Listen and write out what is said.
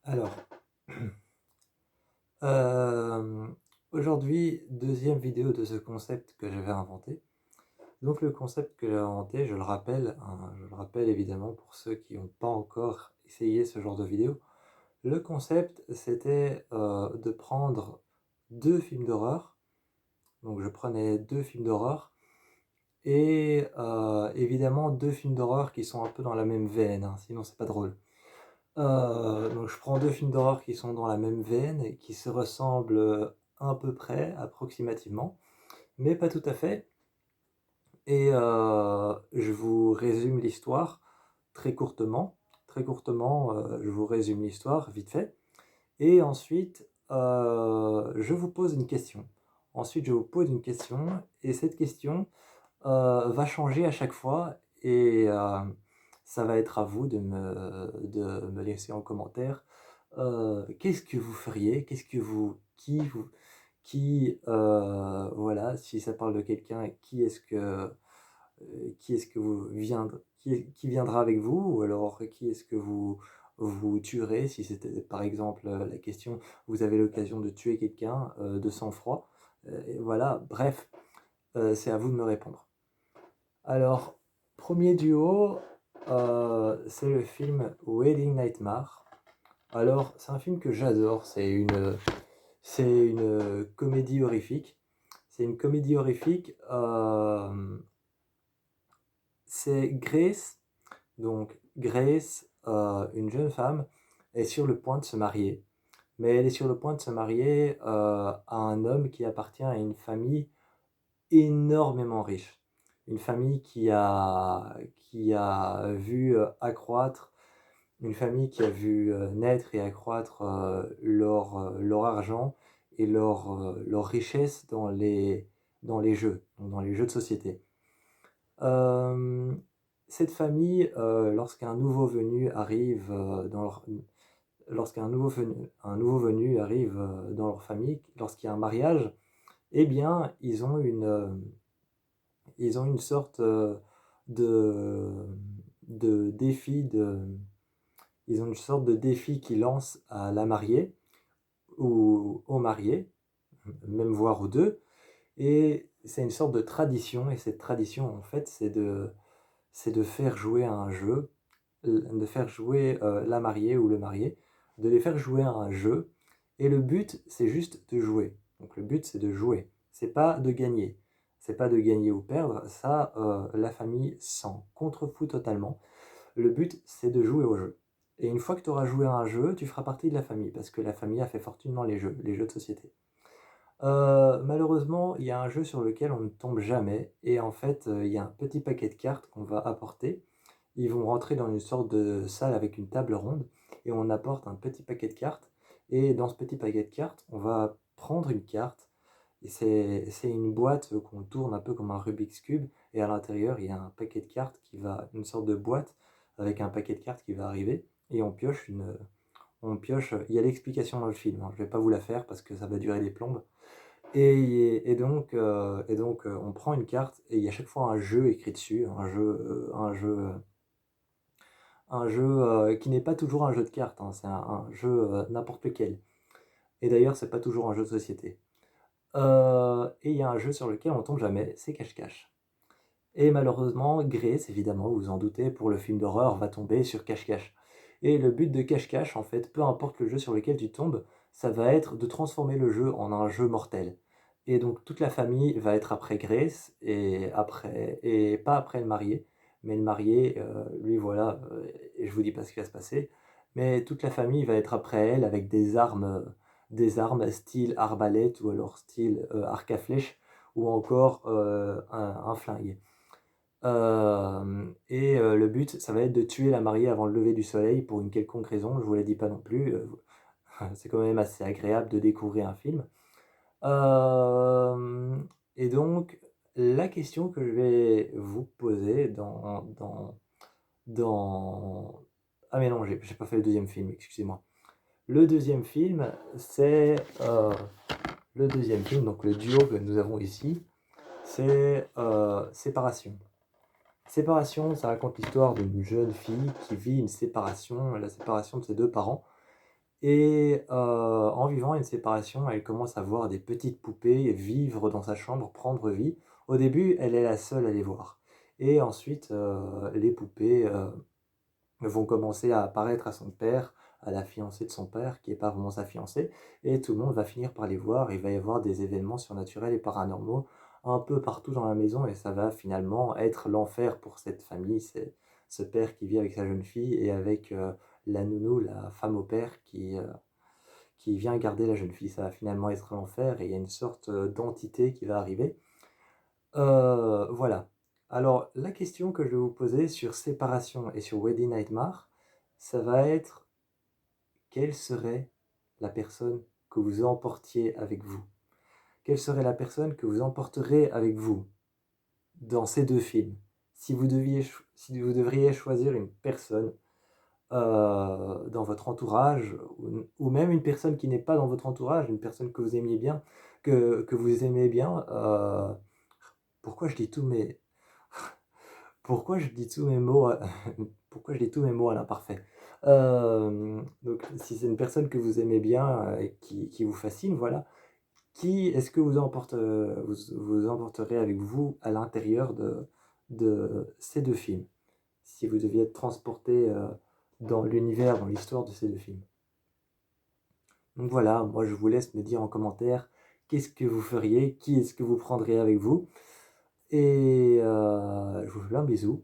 Alors, aujourd'hui, deuxième vidéo de ce concept que j'avais inventé. Donc le concept que j'ai inventé, je le rappelle, hein, je le rappelle évidemment pour ceux qui n'ont pas encore essayé ce genre de vidéo. Le concept, c'était de prendre deux films d'horreur. Donc je prenais deux films d'horreur et évidemment deux films d'horreur qui sont un peu dans la même veine, hein, sinon c'est pas drôle. Donc je prends 2 films d'horreur qui sont dans la même veine et qui se ressemblent, à peu près, approximativement, mais pas tout à fait et je vous résume l'histoire très courtement. Très courtement, je vous résume l'histoire vite fait et ensuite, je vous pose une question. Ensuite, je vous pose une question et cette question, va changer à chaque fois et ça va être à vous de me laisser en commentaire, qu'est-ce que vous feriez? Qu'est-ce que vous voilà, si ça parle de quelqu'un, qui est-ce que vous viendr qui viendra avec vous? Ou alors qui est-ce que vous tuerez? Si c'était par exemple, la question, vous avez l'occasion de tuer quelqu'un, de sang-froid, et voilà, bref, c'est à vous de me répondre. Alors, premier duo, c'est le film Wedding Nightmare. Alors, c'est un film que j'adore, c'est une comédie horrifique. C'est une comédie horrifique, c'est Grace, donc Grace, une jeune femme, est sur le point de se marier. Mais elle est sur le point de se marier, à un homme qui appartient à une famille énormément riche. Une famille qui a vu, accroître une famille qui a vu, naître et accroître, leur argent et leur richesse dans les jeux, donc dans les jeux de société. Hem, Cette famille, lorsqu'un nouveau venu arrive, dans leur lorsqu'un nouveau venu arrive, dans leur famille, lorsqu'il y a un mariage, eh bien, ils ont une sorte, de de défi de ils ont une sorte de défi qu'ils lancent à la mariée ou au marié, même voire aux 2, et c'est une sorte de tradition et cette tradition, en fait, c'est de faire jouer à un jeu, de faire jouer, la mariée ou le marié, de les faire jouer à un jeu et le but, c'est juste de jouer. Donc le but, c'est de jouer, c'est pas de gagner. C'est pas de gagner ou perdre, ça, la famille s'en contrefout totalement. Le but, c'est de jouer au jeu et une fois que tu auras joué à un jeu, tu feras partie de la famille parce que la famille a fait fortunement les jeux de société. Malheureusement, il y a un jeu sur lequel on ne tombe jamais et en fait, il y a un petit paquet de cartes qu'on va apporter. Ils vont rentrer dans une sorte de salle avec une table ronde et on apporte un petit paquet de cartes et dans ce petit paquet de cartes, on va prendre une carte et c'est une boîte qu'on tourne un peu comme un Rubik's cube et à l'intérieur, il y a un paquet de cartes une sorte de boîte avec un paquet de cartes qui va arriver et on pioche, il y a l'explication dans le film, hein, je vais pas vous la faire parce que ça va durer des plombes. Et donc, on prend une carte et il y a chaque fois un jeu écrit dessus, un jeu, qui n'est pas toujours un jeu de cartes, hein, c'est un jeu, n'importe lequel. Et d'ailleurs, c'est pas toujours un jeu de société. Et il y a un jeu sur lequel on tombe jamais, c'est cache-cache. Et malheureusement, Grace, évidemment, vous vous en doutez, pour le film d'horreur, va tomber sur cache-cache. Et le but de cache-cache, en fait, peu importe le jeu sur lequel tu tombes, ça va être de transformer le jeu en un jeu mortel. Et donc toute la famille va être après Grace et pas après le marié, mais le marié, lui voilà, et je vous dis pas ce qui va se passer, mais toute la famille va être après elle avec des armes style arbalète ou alors style, arc à flèche ou encore, un flingue. Le but, ça va être de tuer la mariée avant le lever du soleil pour une quelconque raison, je vous la dis pas non plus, c'est quand même assez agréable de découvrir un film. Et donc la question que je vais vous poser dans ah mais non, j'ai pas fait le deuxième film, excusez-moi. Le deuxième film, c'est, le deuxième film, donc le duo que nous avons ici, c'est, Séparation. Séparation, ça raconte l'histoire d'une jeune fille qui vit la séparation de ses deux parents Et en vivant une séparation, elle commence à voir des petites poupées vivre dans sa chambre, prendre vie. Au début, elle est la seule à les voir et ensuite, les poupées, vont commencer à apparaître à son père, à la fiancée de son père, qui est pas vraiment sa fiancée, et tout le monde va finir par les voir. Il va y avoir des événements surnaturels et paranormaux un peu partout dans la maison et ça va finalement être l'enfer pour cette famille. C'est ce père qui vit avec sa jeune fille et avec, la nounou, la femme au père qui vient garder la jeune fille. Ça va finalement être l'enfer et il y a une sorte, d'entité qui va arriver. Voilà. Alors, la question que je vais vous poser sur Séparation et sur Wedding Nightmare, ça va être: quelle serait la personne que vous emportiez avec vous? Quelle serait la personne que vous emporterez avec vous dans ces 2 films? Si vous devriez choisir une personne, dans votre entourage ou même une personne qui n'est pas dans votre entourage, une personne que vous aimiez bien, que vous aimez bien, pourquoi je dis tous mes Pourquoi je dis tous mes mots à pourquoi je dis tous mes mots à l'imparfait? Donc si c'est une personne que vous aimez bien, et qui vous fascine, voilà, qui est-ce que vous emporterez avec vous à l'intérieur de ces 2 films? Si vous deviez être transporté, dans l'univers, dans l'histoire de ces 2 films. Donc voilà, moi je vous laisse me dire en commentaire qu'est-ce que vous feriez? Qui est-ce que vous prendriez avec vous? Et je vous fais plein de bisous.